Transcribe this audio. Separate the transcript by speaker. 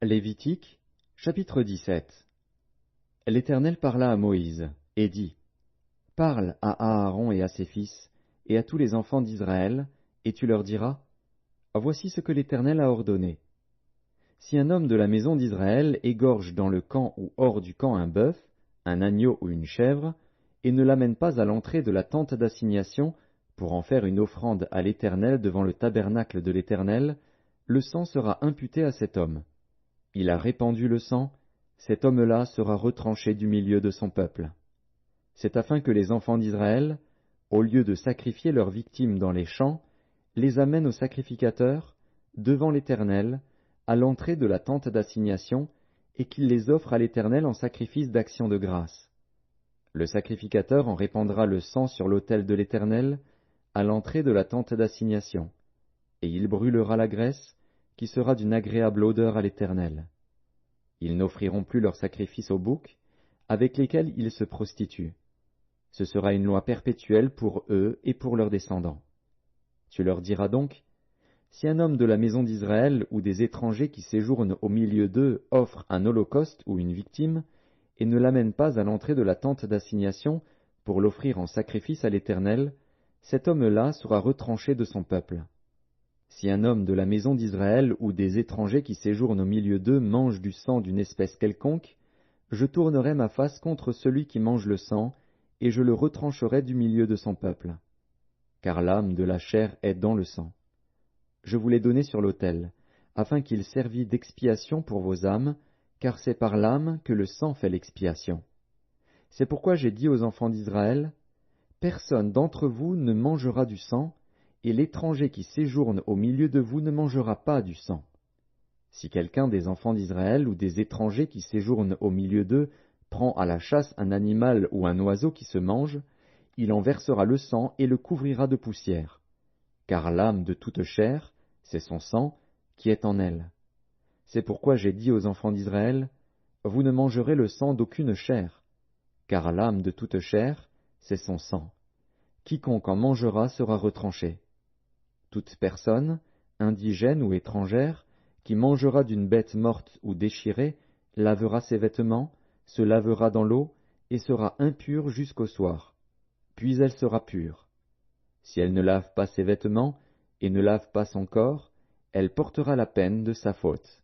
Speaker 1: Lévitique, chapitre 17. L'Éternel parla à Moïse, et dit, Parle à Aaron et à ses fils, et à tous les enfants d'Israël, et tu leur diras, Voici ce que l'Éternel a ordonné. Si un homme de la maison d'Israël égorge dans le camp ou hors du camp un bœuf, un agneau ou une chèvre, et ne l'amène pas à l'entrée de la tente d'assignation pour en faire une offrande à l'Éternel devant le tabernacle de l'Éternel, le sang sera imputé à cet homme. Il a répandu le sang, cet homme-là sera retranché du milieu de son peuple. C'est afin que les enfants d'Israël, au lieu de sacrifier leurs victimes dans les champs, les amènent au sacrificateur, devant l'Éternel, à l'entrée de la tente d'assignation, et qu'il les offre à l'Éternel en sacrifice d'action de grâce. Le sacrificateur en répandra le sang sur l'autel de l'Éternel, à l'entrée de la tente d'assignation, et il brûlera la graisse, qui sera d'une agréable odeur à l'Éternel. Ils n'offriront plus leurs sacrifices aux boucs, avec lesquels ils se prostituent. Ce sera une loi perpétuelle pour eux et pour leurs descendants. Tu leur diras donc, si un homme de la maison d'Israël ou des étrangers qui séjournent au milieu d'eux offre un holocauste ou une victime, et ne l'amène pas à l'entrée de la tente d'assignation pour l'offrir en sacrifice à l'Éternel, cet homme-là sera retranché de son peuple. Si un homme de la maison d'Israël ou des étrangers qui séjournent au milieu d'eux mange du sang d'une espèce quelconque, je tournerai ma face contre celui qui mange le sang, et je le retrancherai du milieu de son peuple. Car l'âme de la chair est dans le sang. Je vous l'ai donné sur l'autel, afin qu'il servît d'expiation pour vos âmes, car c'est par l'âme que le sang fait l'expiation. C'est pourquoi j'ai dit aux enfants d'Israël, Personne d'entre vous ne mangera du sang, et l'étranger qui séjourne au milieu de vous ne mangera pas du sang. Si quelqu'un des enfants d'Israël ou des étrangers qui séjournent au milieu d'eux prend à la chasse un animal ou un oiseau qui se mange, il en versera le sang et le couvrira de poussière. Car l'âme de toute chair, c'est son sang qui est en elle. C'est pourquoi j'ai dit aux enfants d'Israël, Vous ne mangerez le sang d'aucune chair, car l'âme de toute chair, c'est son sang. Quiconque en mangera sera retranché. Toute personne, indigène ou étrangère, qui mangera d'une bête morte ou déchirée, lavera ses vêtements, se lavera dans l'eau, et sera impure jusqu'au soir. Puis elle sera pure. Si elle ne lave pas ses vêtements, et ne lave pas son corps, elle portera la peine de sa faute.